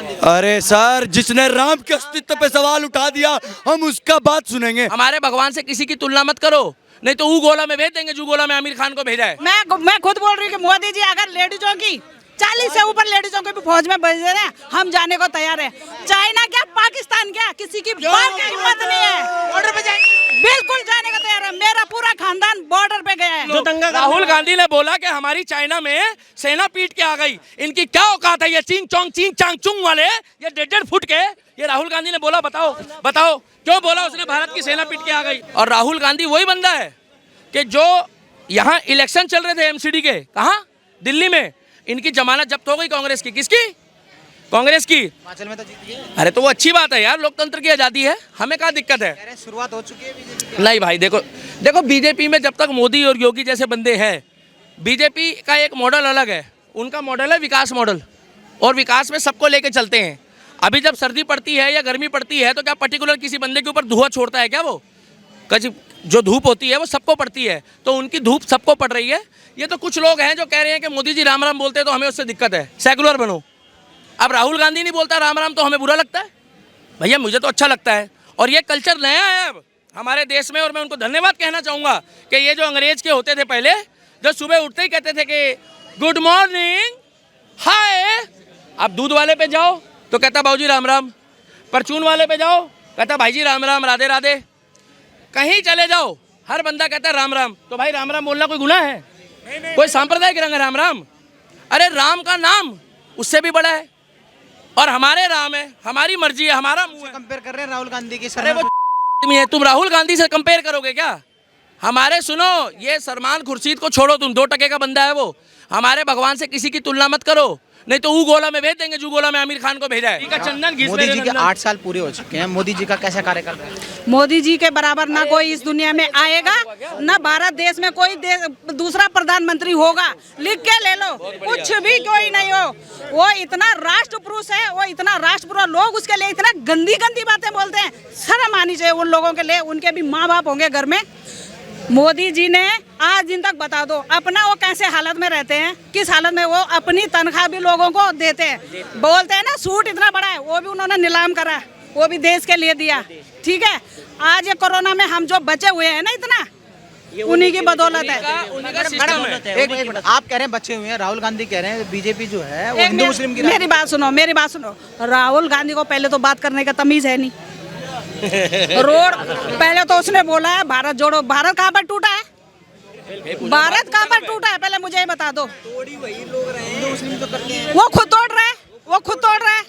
गांधी? अरे सर, जिसने राम के अस्तित्व पे सवाल उठा दिया हम उसका बात सुनेंगे। हमारे भगवान से किसी की तुलना मत करो, नहीं तो ऊ गोला में भेज देंगे जो गोला में आमिर खान को भेजा है। मैं खुद बोल रही हूँ कि मोदी जी अगर लेडीजों की 40 से ऊपर लेडीजों को भी फौज में भेज दे रहे हैं, हम जाने को तैयार है। चाइना क्या, पाकिस्तान क्या, किसी की बात की हिम्मत नहीं है। बॉर्डर पे जाएंगे, बिल्कुल जाने को तैयार है। मेरा पूरा खानदान बॉर्डर पे गया है। जो दंगा राहुल गांधी ने बोला कि हमारी चाइना में सेना पीट के आ गई, इनकी क्या औकात है? ये चिंग चांग चुंग वाले, ये 1.5 फुट के, ये राहुल गांधी ने बोला। बताओ क्यों बोला उसने भारत की सेना पीट के आ गई? और राहुल गांधी वही बंदा है कि जो यहाँ इलेक्शन चल रहे थे एमसीडी के, कहाँ, दिल्ली में, इनकी जमानत जब्त हो गई कांग्रेस की। किसकी? कांग्रेस की। हिमाचल में तो जीत गए। अरे तो वो अच्छी बात है यार, लोकतंत्र की आजादी है, हमें क्या दिक्कत है? अरे शुरुआत हो चुकी है बीजेपी की। नहीं भाई, देखो बीजेपी में जब तक मोदी और योगी जैसे बंदे हैं, बीजेपी का एक मॉडल अलग है, उनका मॉडल है विकास मॉडल, और विकास में सबको लेके चलते हैं। अभी जब सर्दी पड़ती है या गर्मी पड़ती है तो क्या पर्टिकुलर किसी बंदे के ऊपर धुआं छोड़ता है क्या? वो जो धूप होती है वो सबको पड़ती है, तो उनकी धूप सबको पड़ रही है। ये तो कुछ लोग हैं जो कह रहे हैं कि मोदी जी राम राम बोलते हैं तो हमें उससे दिक्कत है, सेकुलर बनो। अब राहुल गांधी नहीं बोलता राम राम तो हमें बुरा लगता है? भैया मुझे तो अच्छा लगता है, और ये कल्चर नया है अब हमारे देश में। और मैं उनको धन्यवाद कहना चाहूँगा कि ये जो अंग्रेज के होते थे पहले, जो सुबह उठते ही कहते थे कि गुड मॉर्निंग, हाय, अब दूध वाले पे जाओ तो कहता बाबूजी राम राम, परचून वाले पे जाओ कहता भाई जी राम राम, राधे राधे, कहीं चले जाओ हर बंदा कहता है राम राम। तो भाई राम राम बोलना कोई गुनाह है? कोई सांप्रदायिक रंग है राम राम? अरे राम का नाम उससे भी बड़ा है, और हमारे राम है, हमारी मर्जी है, हमारा मुंह है। कंपेयर कर रहे हैं राहुल गांधी की। अरे वो तुम राहुल गांधी से कंपेयर करोगे क्या? हमारे सुनो, ये सलमान खुर्शीद को छोड़ो, तुम 2% का बंदा है वो। हमारे भगवान से किसी की तुलना मत करो, नहीं तो ऊ गोला में भेज देंगे जो गोला में आमिर खान को भेजा है। चंदन मोदी जी के 8 साल पूरे हो चुके हैं, मोदी जी का कैसा कार्यकाल रहा है? मोदी जी के बराबर ना कोई इस दुनिया में आएगा, ना भारत देश में कोई दूसरा प्रधानमंत्री होगा। लिख के ले लो, कुछ भी कोई नहीं हो। वो इतना राष्ट्र पुरुष है, वो इतना राष्ट्र पुरुष, लोग उसके लिए इतना गंदी गंदी बातें बोलते हैं। शर्म आनी चाहिए उन लोगों के लिए, उनके भी माँ बाप होंगे घर में। मोदी जी ने आज दिन तक बता दो अपना वो कैसे हालत में रहते हैं, किस हालत में। वो अपनी तनख्वाह भी लोगों को देते हैं, बोलते हैं ना सूट इतना बड़ा है, वो भी उन्होंने नीलाम करा, वो भी देश के लिए दिया। ठीक है, आज ये कोरोना में हम जो बचे हुए हैं ना, इतना उन्हीं की बदौलत है। एक आप कह रहे हैं बच्चे हुए हैं, राहुल गांधी कह रहे हैं बीजेपी जो है वो हिंदू मुस्लिम की। मेरी बात सुनो, राहुल गांधी को पहले तो बात करने का तमीज है नहीं। रोड पहले तो उसने बोला है भारत जोड़ो, भारत कहाँ पर टूटा है? भारत कहाँ पर टूटा है पहले मुझे ये बता दो। वो खुद तोड़ रहा है,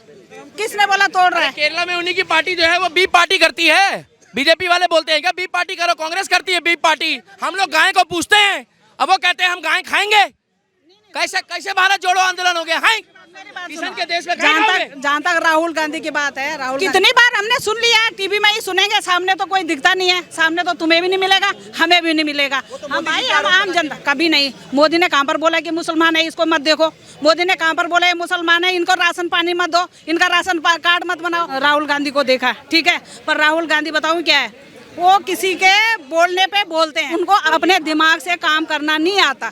किसने बोला तोड़ रहा है? केरला में उन्हीं की पार्टी जो है वो बी पार्टी करती है। बीजेपी वाले बोलते हैं क्या बी पार्टी करो? कांग्रेस करती है बी पार्टी। हम लोग गाय को पूछते हैं, अब वो कहते हैं हम गाय खाएंगे। कैसे भारत जोड़ो आंदोलन हो गया? किसान के देश में जहाँ तक राहुल गांधी की बात है, राहुल कितनी बार हमने सुन लिया है, टीवी में ही सुनेंगे, सामने तो कोई दिखता नहीं है। सामने तो तुम्हें भी नहीं मिलेगा, हमें भी नहीं मिलेगा। हम भाई हम आम जनता कभी नहीं। मोदी ने कहाँ पर बोला कि मुसलमान है इसको मत देखो? मोदी ने कहाँ पर बोला ये मुसलमान है इनको राशन पानी मत दो, इनका राशन कार्ड मत बनाओ? राहुल गांधी को देखा, ठीक है, पर राहुल गांधी बताऊँ क्या है, वो किसी के बोलने पे बोलते हैं, उनको अपने दिमाग से काम करना नहीं आता,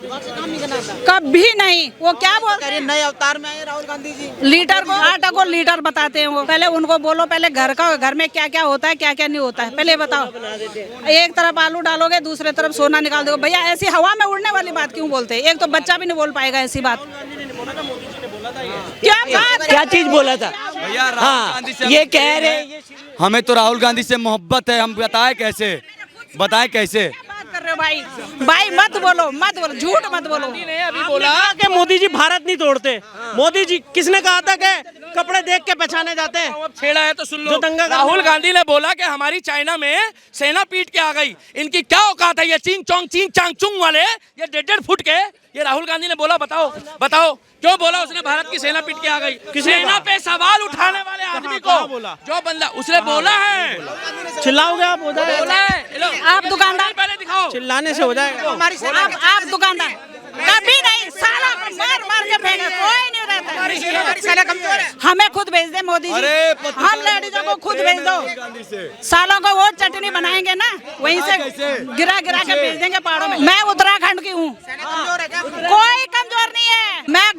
कभी नहीं। वो क्या बोलते हैं, नए अवतार में आए राहुल गांधी जी, लीडर को आटा को लीडर बताते हैं। वो पहले उनको बोलो, पहले घर में क्या क्या होता है क्या क्या नहीं होता है पहले बताओ। एक तरफ आलू डालोगे, दूसरे तरफ सोना निकाल दोगे। भैया ऐसी हवा में उड़ने वाली बात क्यों बोलते हैं? एक तो बच्चा भी नहीं बोल पाएगा ऐसी बात। क्या चीज बोला था? हाँ, ये कह रहे हमें तो राहुल गांधी से मोहब्बत है, हम बताएं कैसे? कर रहे हो भाई मत बोलो, झूठ मत बोलो। अभी बोला कि मोदी जी भारत नहीं तोड़ते। मोदी जी किसने कहा था कि कपड़े देख के पहचाने जाते हैं? अब छेड़ा है तो सुन लो। राहुल गांधी ने बोला कि हमारी चाइना में सेना पीट के आ गई, इनकी क्या औकात है? ये चिंग चांग चुंग वाले, ये 1.5 फुट के, ये राहुल गांधी ने बोला। बताओ क्यों बोला उसने भारत की सेना पीट के आ गई? सेना पे सवाल उठाने वाले आदमी को बोला, जो बंदा उसने बोला है। चिल्लाओगे आप? हो जाएगा। आप दुकानदार पहले दिखाओ, चिल्लाने से हो जाएगा। आप दुकानदार कभी नहीं, साला मार के फेंके, कोई नहीं रहता। हमें खुद भेज दे मोदी जी, हम लेडीजों को खुद भेज दो। सालों को वो चटनी बनाएंगे ना, वहीं से गिरा के भेज देंगे पहाड़ों में। मैं उत्तराखंड की हूँ, कोई कमजोर नहीं है।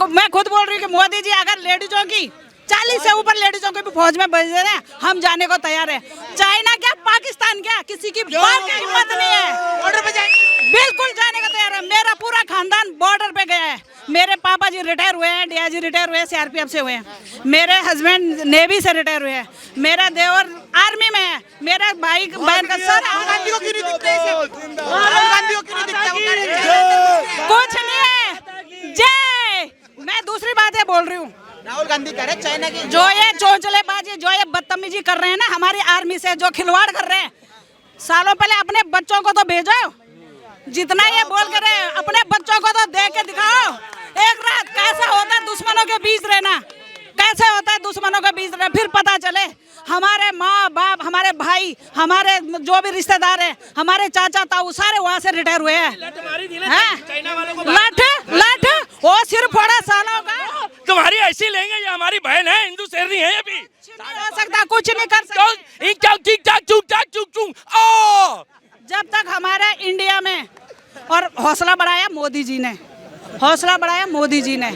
मैं खुद बोल रही हूँ कि मोदी जी अगर लेडीजों की 40 से ऊपर लेडीजों को भी फौज में भेज रहे हैं, हम जाने को तैयार है। चाइना क्या, पाकिस्तान क्या, किसी की बात की हिम्मत नहीं है। बॉर्डर पे जाएंगे, बिल्कुल जाने को तैयार है। मेरा पूरा खानदान बॉर्डर पे गया है। मेरे पापा जी रिटायर हुए हैं, डीआईजी रिटायर हुए हैं, सीआरपीएफ से हुए हैं। मेरे हस्बैंड नेवी से रिटायर हुए हैं। मेरा देवर आर्मी में है। मेरा भाई बहन का सर राहुल गांधी को क्यों नहीं दिखते इसे? राहुल गांधी को क्यों नहीं दिखता? वो कह रहे हैं, कुछ नहीं है। जय, मैं दूसरी बातें बोल रही हूँ। राहुल गांधी कह रहे हैं चाइना की जो ये चोंचलेबाजी, जो ये बदतमीजी कर रहे हैं ना हमारी आर्मी से, जो खिलवाड़ कर रहे हैं, सालों पहले अपने बच्चों को तो भेजो। जितना ये बोल कर रहे हैं, अपने बच्चों को तो देख के दिखाओ। एक रात कैसा होता है दुश्मनों के बीच रहना, कैसे होता है दुश्मनों के बीच रहना, फिर पता चले। हमारे माँ बाप, हमारे भाई, हमारे जो भी रिश्तेदार हैं, हमारे चाचा ताऊ सारे वहाँ से रिटायर हुए हैं। लठ वो सिर फोड़ा सालों का। तुम्हारी ऐसी लेंगे, ये हमारी बहन है, हिंदू शेरनी है अभी। नहीं हो सकता, कुछ नहीं कर सकता। जब तक हमारे इंडिया में, और हौसला बढ़ाया मोदी जी ने, हौसला बढ़ाया मोदी जी ने।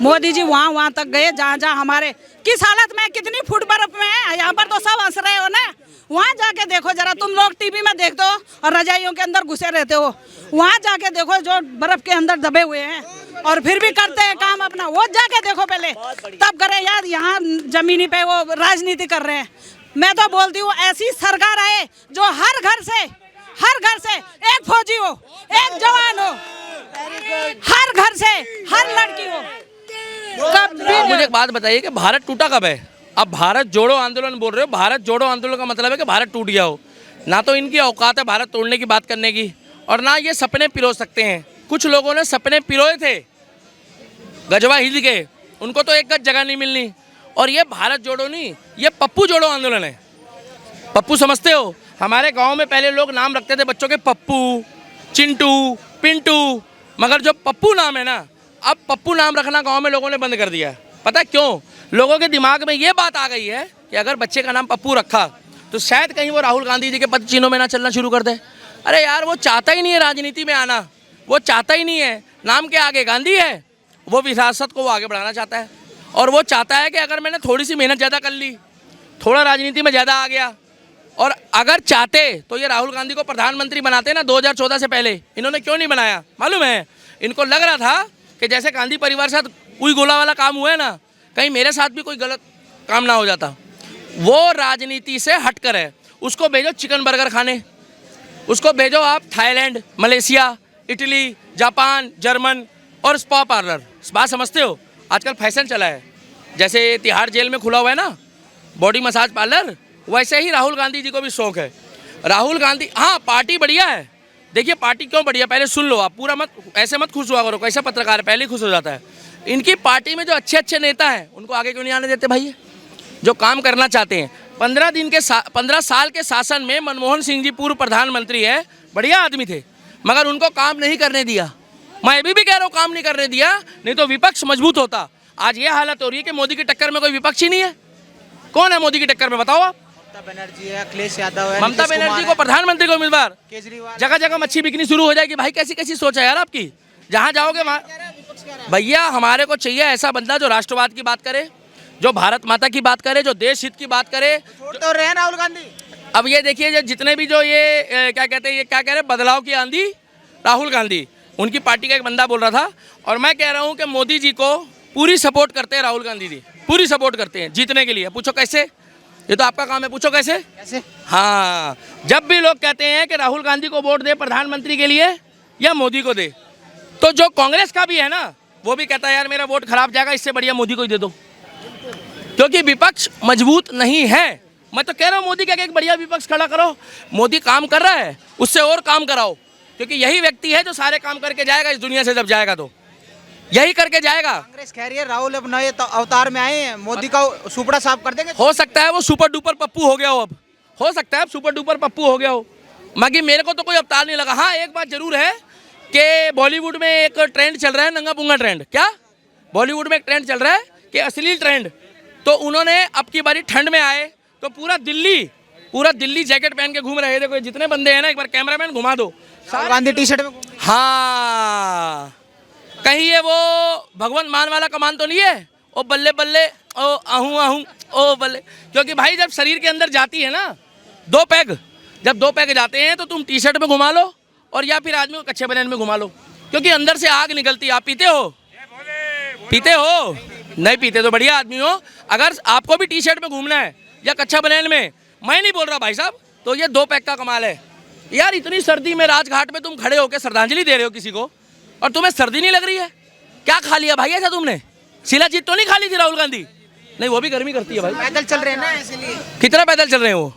मोदी जी वहाँ तक गए जहाँ हमारे किस हालत में, कितनी फुट बर्फ में है। यहाँ पर तो सब हंस रहे हो ना, वहाँ जाके देखो जरा। तुम लोग टीवी में देखते हो और रजाइयों के अंदर घुसे रहते हो। वहाँ जाके देखो जो बर्फ के अंदर दबे हुए हैं और फिर भी करते हैं काम अपना, वो जाके देखो पहले, तब करें यार। यहाँ जमीनी पे वो राजनीति कर रहे हैं। मैं तो बोलती हूँ ऐसी सरकार आए जो हर घर से एक फौजी हो, एक जवान हो, हर घर से हर लड़की हो। मुझे एक बात बताइए कि भारत टूटा कब है? अब भारत जोड़ो आंदोलन बोल रहे हो। भारत जोड़ो आंदोलन का मतलब है कि भारत टूट गया हो। ना तो इनकी औकात है भारत तोड़ने की बात करने की, और ना ये सपने पिरो सकते हैं। कुछ लोगों ने सपने पिरोए थे गजवा हिल के, उनको तो एक गज जगह नहीं मिलनी। और ये भारत जोड़ो नहीं, ये पप्पू जोड़ो आंदोलन है। पप्पू समझते हो? हमारे गांव में पहले लोग नाम रखते थे बच्चों के, पप्पू, चिंटू, पिंटू, मगर जो पप्पू नाम है ना, अब पप्पू नाम रखना गांव में लोगों ने बंद कर दिया है। पता क्यों? लोगों के दिमाग में ये बात आ गई है कि अगर बच्चे का नाम पप्पू रखा तो शायद कहीं वो राहुल गांधी जी के पद चिन्हों में ना चलना शुरू कर दे। अरे यार, वो चाहता ही नहीं है राजनीति में आना, वो चाहता ही नहीं है। नाम के आगे गांधी है, वो विरासत को वो आगे बढ़ाना चाहता है। और वो चाहता है कि अगर मैंने थोड़ी सी मेहनत ज़्यादा कर ली, थोड़ा राजनीति में ज़्यादा आ गया, और अगर चाहते तो ये राहुल गांधी को प्रधानमंत्री बनाते ना 2014 से पहले। इन्होंने क्यों नहीं बनाया मालूम है? इनको लग रहा था कि जैसे गांधी परिवार के साथ कोई गोला वाला काम हुआ है ना, कहीं मेरे साथ भी कोई गलत काम ना हो जाता। वो राजनीति से हटकर है। उसको भेजो चिकन बर्गर खाने, उसको भेजो आप Thailand, Malaysia, Italy, Japan, German और स्पा पार्लर। स्पा समझते हो? आजकल फैशन चला है। जैसे तिहाड़ जेल में खुला हुआ है ना बॉडी मसाज पार्लर, वैसे ही राहुल गांधी जी को भी शौक है। राहुल गांधी, हाँ पार्टी बढ़िया है। देखिए पार्टी क्यों बढ़िया, पहले सुन लो आप, पूरा मत ऐसे मत खुश हुआ करो। कैसा पत्रकार है, पहले ही खुश हो जाता है। इनकी पार्टी में जो अच्छे अच्छे नेता हैं उनको आगे क्यों नहीं आने देते भाई? जो काम करना चाहते हैं। 15 साल के शासन में मनमोहन सिंह जी पूर्व प्रधानमंत्री है, बढ़िया आदमी थे, मगर उनको काम नहीं करने दिया। मैं अभी भी कह रहा हूँ काम नहीं करने दिया, नहीं तो विपक्ष मजबूत होता। आज ये हालत हो रही है कि मोदी की टक्कर में कोई विपक्ष ही नहीं है। कौन है मोदी की टक्कर में बताओ आप? ममता बनर्जी है, अखिलेश यादव है, ममता बनर्जी को प्रधानमंत्री को उम्मीदवार, केजरीवाल, जगह जगह मच्छी बिकनी शुरू हो जाएगी। भाई कैसी कैसी सोच है यार आपकी? जहाँ जाओगे वहाँ, भैया हमारे को चाहिए ऐसा बंदा जो राष्ट्रवाद की बात करे, जो भारत माता की बात करे, जो देश हित की बात करे। तो रहे राहुल गांधी। अब ये देखिए जितने भी जो ये क्या कहते हैं, ये क्या कह रहे हैं, बदलाव की आंधी राहुल गांधी, उनकी पार्टी का एक बंदा बोल रहा था। और मैं कह रहा हूँ कि मोदी जी को पूरी सपोर्ट करते हैं राहुल गांधी जी, पूरी सपोर्ट करते हैं जीतने के लिए। पूछो कैसे? ये तो आपका काम है, पूछो कैसे? कैसे? हाँ, जब भी लोग कहते हैं कि राहुल गांधी को वोट दे प्रधानमंत्री के लिए या मोदी को दे, तो जो कांग्रेस का भी है ना, वो भी कहता है यार मेरा वोट खराब जाएगा, इससे बढ़िया मोदी को ही दे दो, क्योंकि विपक्ष मजबूत नहीं है। मैं तो कह रहा हूँ मोदी का एक बढ़िया विपक्ष खड़ा करो। मोदी काम कर रहा है, उससे और काम कराओ, क्योंकि यही व्यक्ति है जो सारे काम करके जाएगा इस दुनिया से। जब जाएगा तो यही करके जाएगा। कांग्रेस कह रही है राहुल अब नए अवतार में आए हैं, मोदी का सुपड़ा साफ कर देंगे। हो सकता है वो सुपर डुपर पप्पू हो गया हो, अब हो सकता है अब सुपर डुपर पप्पू हो गया हो, बाकी मेरे को तो कोई अवतार नहीं लगा। हाँ एक बात जरूर है कि बॉलीवुड में एक ट्रेंड चल रहा है, नंगा पुंगा ट्रेंड। क्या बॉलीवुड में एक ट्रेंड चल रहा है कि अश्लील ट्रेंड, तो उन्होंने अब की बारी ठंड में आए तो पूरा दिल्ली जैकेट पहन के घूम रहे थे। कोई जितने बंदे हैं ना, एक बार कैमरामैन घुमा दो, गांधी टी शर्ट में। हाँ, कहीं ये वो भगवंत मान वाला कमान तो नहीं है? ओ बल्ले बल्ले, ओ आहूं आहूं, ओ बल्ले। क्योंकि भाई जब शरीर के अंदर जाती है ना 2 पैग, जब 2 पैग जाते हैं तो तुम टी शर्ट में घुमा लो और या फिर आदमी को कच्चे बनियान में घुमा लो, क्योंकि अंदर से आग निकलती है। आप पीते हो? पीते हो? नहीं पीते तो बढ़िया आदमी हो। अगर आपको भी टी शर्ट में घूमना है या कच्चा बनियान में, मैं नहीं बोल रहा भाई साहब, तो ये 2 पैग का कमाल है यार। इतनी सर्दी में राजघाट में तुम खड़े होकर श्रद्धांजलि दे रहे हो किसी को, और तुम्हें सर्दी नहीं लग रही है? क्या खा लिया भाई ऐसा तुमने? शिलाजीत तो नहीं खा ली थी राहुल गांधी? नहीं, वो भी गर्मी करती है भाई। पैदल चल रहे हैं ना इसलिए। कितना पैदल चल रहे हैं वो?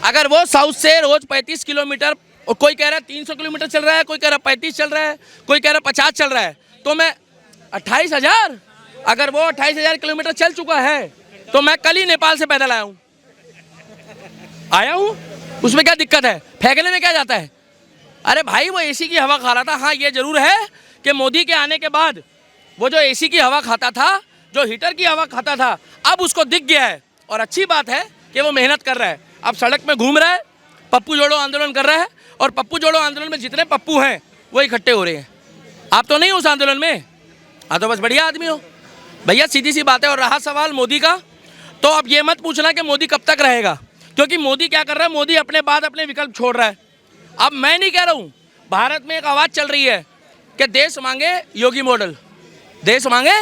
अगर वो साउथ से रोज 35 किलोमीटर, और कोई कह रहा है 300 किलोमीटर चल रहा है, कोई कह रहा है 35 चल रहा है, कोई कह रहा है 50 चल रहा है, तो मैं 28,000, अगर वो 28,000 किलोमीटर चल चुका है तो मैं कल ही नेपाल से पैदल आया हूँ। उसमें क्या दिक्कत है? फेंकने में क्या जाता है? अरे भाई वो एसी की हवा खा रहा था। हाँ ये जरूर है कि मोदी के आने के बाद वो जो एसी की हवा खाता था, जो हीटर की हवा खाता था, अब उसको दिख गया है। और अच्छी बात है कि वो मेहनत कर रहा है, अब सड़क में घूम रहा है, पप्पू जोड़ो आंदोलन कर रहा है, और पप्पू जोड़ो आंदोलन में जितने पप्पू हैं वो इकट्ठे हो रहे हैं। आप तो नहीं हो उस आंदोलन में? हाँ तो बस बढ़िया आदमी हो भैया, सीधी सी बात है। और रहा सवाल मोदी का, तो अब ये मत पूछना कि मोदी कब तक रहेगा, क्योंकि मोदी क्या कर रहा है, मोदी अपने बाद अपने विकल्प छोड़ रहा है। अब मैं नहीं कह रहा हूँ, भारत में एक आवाज़ चल रही है कि देश मांगे योगी मॉडल, देश मांगे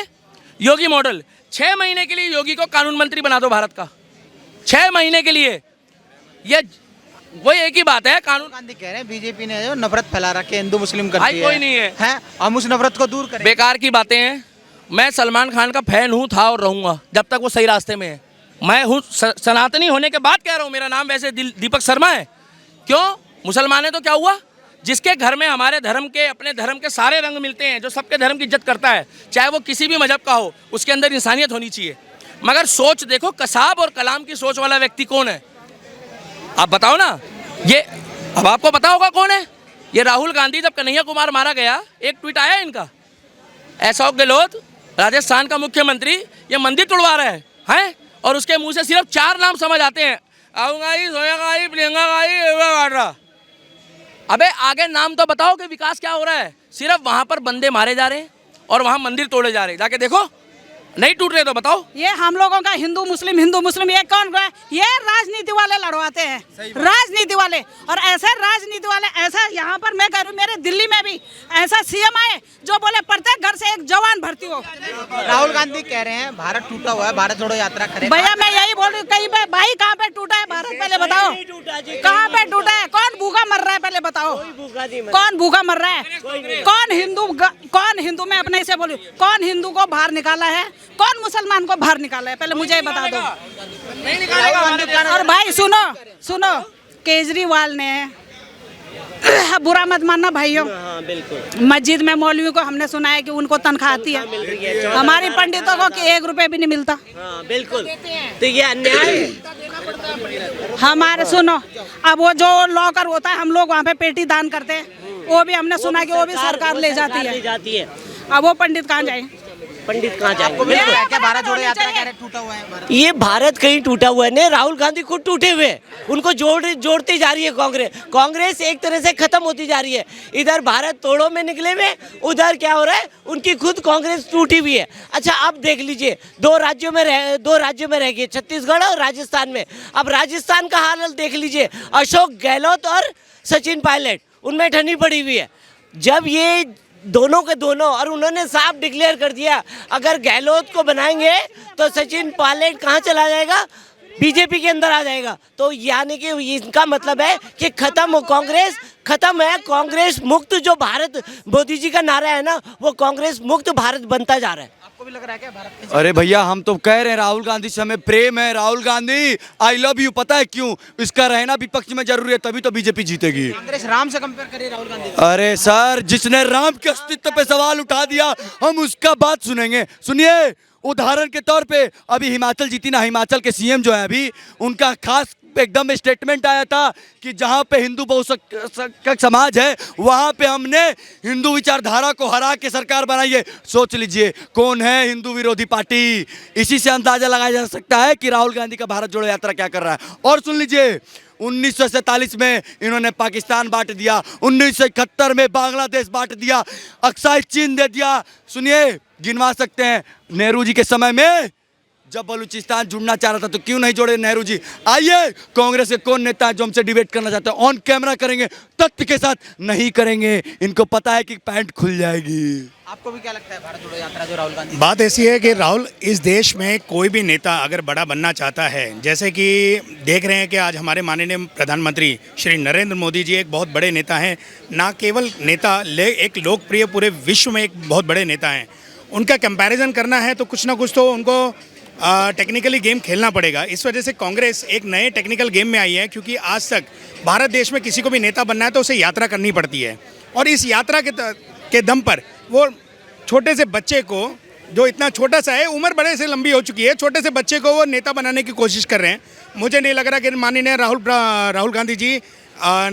योगी मॉडल। 6 महीने के लिए योगी को कानून मंत्री बना दो भारत का, 6 महीने के लिए। ये वही एक ही बात है, कानून। गांधी कह रहे हैं बीजेपी ने जो नफरत फैला रखी है, हिंदू मुस्लिम करती भाई कोई नहीं है, हैं? हम उस नफरत को दूर करें। बेकार की बातें हैं। मैं सलमान खान का फैन हूँ, था और रहूँगा जब तक वो सही रास्ते में है। मैं हूँ सनातनी होने के बाद कह रहा हूँ, मेरा नाम वैसे दीपक शर्मा है। क्यों? मुसलमान है तो क्या हुआ? जिसके घर में हमारे धर्म के, अपने धर्म के सारे रंग मिलते हैं, जो सबके धर्म की इज्जत करता है, चाहे वो किसी भी मजहब का हो, उसके अंदर इंसानियत होनी चाहिए। मगर सोच देखो, कसाब और कलाम की सोच वाला व्यक्ति कौन है? आप बताओ ना। ये अब आपको पता होगा कौन है। ये राहुल गांधी, जब कन्हैया कुमार मारा गया, एक ट्वीट आया इनका, अशोक गहलोत राजस्थान का मुख्यमंत्री ये मंदिर तोड़वा रहा है, और उसके मुंह से सिर्फ 4 नाम समझ आते हैं, आऊंगाई, सोयागाई, प्रियंगागाई। अबे आगे नाम तो बताओ कि विकास क्या हो रहा है। सिर्फ वहां पर बंदे मारे जा रहे हैं और वहां मंदिर तोड़े जा रहे हैं। जाके देखो, नहीं टूट रहे तो बताओ। ये हम लोगों का हिंदू मुस्लिम ये कौन है? ये राजनीति वाले लड़वाते हैं, राजनीति वाले। और ऐसे राजनीति वाले, ऐसा यहाँ पर मैं कह रही हूँ, मेरे दिल्ली में भी ऐसा सीएम आए जो बोले प्रत्येक घर से एक जवान भर्ती हो। राहुल गांधी कह रहे हैं भारत टूटा हुआ है, भारत जोड़ो यात्रा करें। भैया मैं यही बोल रही हूँ, कहीं पे भाई कहाँ पे टूटा है भारत? पहले बताओ कहाँ पे टूटा है? कौन भूखा मर रहा है? पहले बताओ कौन भूखा मर रहा है? कौन हिंदू में अपने से बोलूं, कौन हिंदू को बाहर निकाला है, कौन मुसलमान को बाहर निकाला है? पहले मुझे बता दो। नहीं निकालेगा। और भाई सुनो, केजरीवाल ने बुरा मत मानना भाइयों, मस्जिद में मौलवी को हमने सुना है कि उनको तनख्वाह आती है, हमारी पंडितों को 1 रुपए भी नहीं मिलता। बिल्कुल, तो ये अन्याय है। हमारे सुनो, अब वो जो लॉकर होता है, हम लोग वहाँ पे पेटी दान करते हैं, वो भी हमने सुना है कि वो भी सरकार ले जाती है। अब वो पंडित कहाँ जाए? पंडित कहाँ जाए? क्या भारत जोड़ो यात्रा कह रहे हैं टूटा हुआ है? ये भारत कहीं टूटा हुआ है नहीं, राहुल गांधी खुद टूटे हुए, उनको जोड़ती जा रही है कांग्रेस एक तरह से खत्म होती जा रही है। इधर भारत तोड़ों में निकले हुए, उधर क्या हो रहा है, उनकी खुद कांग्रेस टूटी हुई है। अच्छा अब देख लीजिए, 2 राज्यों में रह गए, छत्तीसगढ़ और राजस्थान में। अब राजस्थान का हाल देख लीजिए, अशोक गहलोत और सचिन पायलट, उनमें ठंडी पड़ी हुई है। जब ये दोनों के दोनों, और उन्होंने साफ डिक्लेयर कर दिया, अगर गहलोत को बनाएंगे तो सचिन पायलट कहाँ चला जाएगा? बीजेपी के अंदर आ जाएगा। तो यानी कि इनका मतलब है कि कांग्रेस खत्म है, कांग्रेस मुक्त। जो भारत मोदी जी का नारा है ना, वो कांग्रेस मुक्त भारत बनता जा रहा है। आपको भी लग रहा है क्या भारत के? अरे भैया हम तो कह रहे हैं राहुल गांधी से हमें प्रेम है। Rahul Gandhi I love you. पता है क्यों? इसका रहना विपक्ष में जरूरी है, तभी तो बीजेपी जीतेगी। कांग्रेस राम से कंपेयर करिए राहुल गांधी। अरे सर, जिसने राम के अस्तित्व पे सवाल उठा दिया, हम उसका बात सुनेंगे। सुनिए, उदाहरण के तौर पे अभी हिमाचल जीती ना, हिमाचल के सीएम जो है अभी, उनका खास एकदम स्टेटमेंट आया था कि जहाँ पे हिंदू बहुसंख्यक समाज है, वहाँ पे हमने हिंदू विचारधारा को हरा के सरकार बनाई है। सोच लीजिए कौन है हिंदू विरोधी पार्टी। इसी से अंदाजा लगाया जा सकता है कि राहुल गांधी का भारत जोड़ो यात्रा क्या कर रहा है। और सुन लीजिए, 1947 में इन्होंने पाकिस्तान बांट दिया, 1971 में बांग्लादेश बांट दिया, अक्साई चीन दे दिया। सुनिए, गिनवा सकते हैं नेहरू जी के समय में जब बलूचिस्तान जुड़ना चाह रहा था तो क्यों नहीं जोड़े नेहरू जी। आइए कांग्रेस के कौन नेता है जो हमसे डिबेट करना चाहते हैं, ऑन कैमरा करेंगे, तथ्य के साथ नहीं करेंगे, इनको पता है कि पैंट खुल जाएगी। आपको भी क्या लगता है भारत जोड़ो यात्रा जो राहुल गांधी? बात ऐसी है कि राहुल, इस देश में कोई भी नेता अगर बड़ा बनना चाहता है, जैसे कि देख रहे हैं कि आज हमारे माननीय प्रधानमंत्री श्री नरेंद्र मोदी जी एक बहुत बड़े नेता हैं, ना केवल नेता एक लोकप्रिय पूरे विश्व में एक बहुत बड़े नेता हैं। उनका कंपैरिजन करना है तो कुछ ना कुछ तो उनको टेक्निकली गेम खेलना पड़ेगा। इस वजह से कांग्रेस एक नए टेक्निकल गेम में आई है, क्योंकि आज तक भारत देश में किसी को भी नेता बनना है तो उसे यात्रा करनी पड़ती है, और इस यात्रा के दम पर वो छोटे से बच्चे को, जो इतना छोटा सा है, उम्र बड़े से लंबी हो चुकी है, छोटे से बच्चे को वो नेता बनाने की कोशिश कर रहे हैं। मुझे नहीं लग रहा कि माननीय राहुल गांधी जी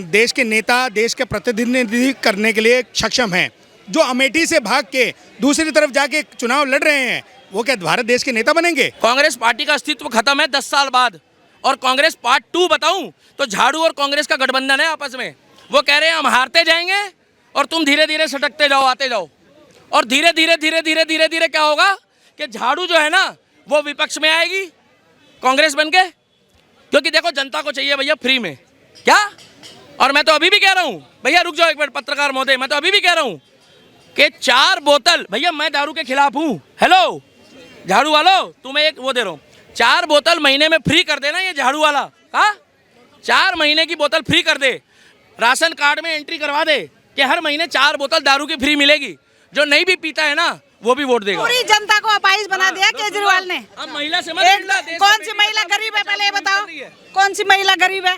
देश के नेता, देश के प्रतिनिधित्व करने के लिए सक्षम हैं। जो अमेठी से भाग के दूसरी तरफ जाके चुनाव लड़ रहे हैं, वो क्या भारत देश के नेता बनेंगे? कांग्रेस पार्टी का अस्तित्व खत्म है 10 साल बाद। और कांग्रेस पार्ट 2 बताऊं तो झाड़ू और कांग्रेस का गठबंधन है आपस में। वो कह रहे हैं हम हारते जाएंगे और तुम धीरे धीरे सटकते जाओ, आते जाओ, और धीरे धीरे क्या होगा कि झाड़ू जो है ना वो विपक्ष में आएगी कांग्रेस बन के, क्योंकि देखो जनता को चाहिए भैया फ्री में क्या। और मैं तो अभी भी कह रहा हूँ, भैया रुक जाओ एक मिनट पत्रकार महोदय, मैं तो अभी भी कह रहा हूँ कि 4 बोतल, भैया मैं दारू के खिलाफ हूँ, हेलो झाड़ू वालों, तुम्हें एक वो दे रहा हूँ, 4 बोतल महीने में फ्री कर देना ये झाड़ू वाला, हाँ 4 महीने की बोतल फ्री कर दे, राशन कार्ड में एंट्री करवा दे कि हर महीने 4 बोतल दारू की फ्री मिलेगी। जो नहीं भी पीता है ना वो भी वोट देगा। पूरी जनता को अपाहिज बना दिया केजरीवाल ने। अब महिला से कौन सी महिला गरीब है पहले ये बताओ, कौन सी महिला गरीब है?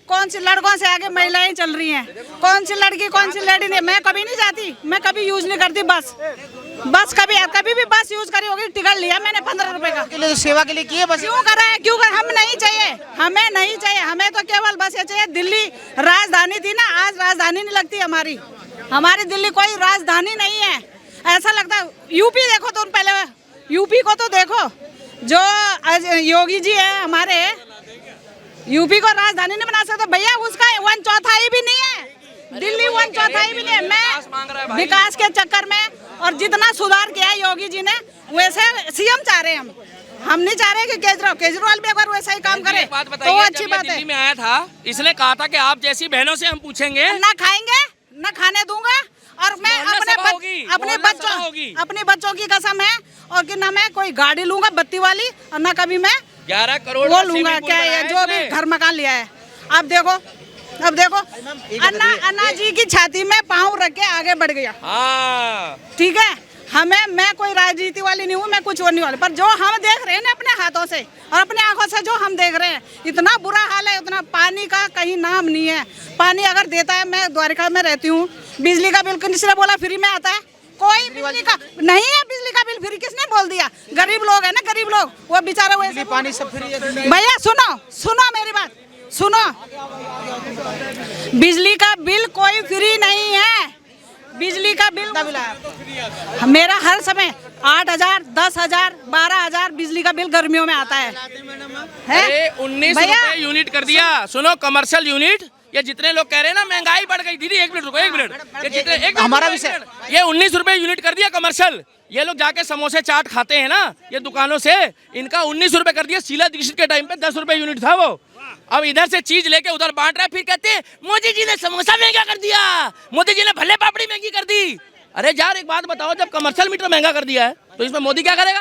कौन सी लड़कों से आगे महिलाएं चल रही हैं? कौन सी लड़की, कौन सी लेडी नहीं? मैं कभी नहीं जाती, मैं कभी यूज नहीं करती बस कभी भी बस यूज करी होगी, टिकट लिया मैंने 15 रुपए का। के लिए सेवा के लिए किए बस। क्यों कर रहा है, क्यों कर? हम नहीं चाहिए, हमें नहीं चाहिए, हमें तो केवल बस ये चाहिए। दिल्ली राजधानी थी ना, आज राजधानी नहीं लगती हमारी दिल्ली कोई राजधानी नहीं है। ऐसा लगता है यूपी देखो, तुम पहले यूपी को तो देखो, जो योगी जी है हमारे, यूपी को राजधानी नहीं बना सकते भैया, उसका 1/4 भी नहीं है, दिल्ली 1/4 भी नहीं है। मैं विकास के चक्कर में और जितना सुधार किया है योगी जी ने, वैसे सीएम चाह रहे हैं हम नहीं चाह रहे कि केजरीवाल भी अगर वैसा ही काम करे तो अच्छी बात है। दिल्ली में आया था, इसने कहा था कि आप जैसी बहनों से हम पूछेंगे, ना खाएंगे ना खाने दूंगा, और मैं अपने बच्चों की कसम है, और कि ना मैं कोई गाड़ी लूंगा बत्ती वाली, और ना कभी मैं 11 करोड़ वो लूंगा क्या है जो भी घर मकान लिया है। अब देखो अन्ना जी की छाती में पाँव रख के आगे बढ़ गया। ठीक है, मैं कोई राजनीति वाली नहीं हूँ, मैं कुछ और नहीं वाली, पर जो हम देख रहे हैं ना अपने हाथों से और अपने आंखों से जो हम देख रहे हैं, इतना बुरा हाल है, उतना पानी का कहीं नाम नहीं है। पानी अगर देता है, मैं द्वारका में रहती हूँ, बिजली का बिल किसने बोला फ्री में आता है? कोई बिजली का नहीं है, बिजली का बिल फ्री किसने बोल दिया? गरीब लोग है ना, गरीब लोग, वो बेचारे वैसे पानी सब फ्री है। भैया सुनो मेरी बात सुनो, बिजली का बिल कोई फ्री नहीं है। बिजली का बिल मेरा हर समय 8,000, 10,000, 12,000 बिजली का बिल गर्मियों में आता है। 19 रुपए यूनिट कर दिया। सुनो, कमर्शियल यूनिट, ये जितने लोग कह रहे हैं ना महंगाई बढ़ गई, दीदी एक मिनट रुको, एक मिनट, हमारा विषय, ये 19 रुपए यूनिट कर दिया कमर्शियल। ये लोग जाके समोसे चाट खाते हैं ना ये दुकानों से, इनका 19 रुपए कर दिया। शीला दीक्षित के टाइम पे 10 रुपए यूनिट था वो, अब इधर से चीज लेके उधर बांट रहा है, फिर कहते हैं मोदी जी ने समोसा महंगा कर दिया, मोदी जी ने भल्ले पापड़ी महंगी कर दी। अरे यार एक बात बताओ, जब कमर्शियल मीटर महंगा कर दिया है तो इसमें मोदी क्या करेगा?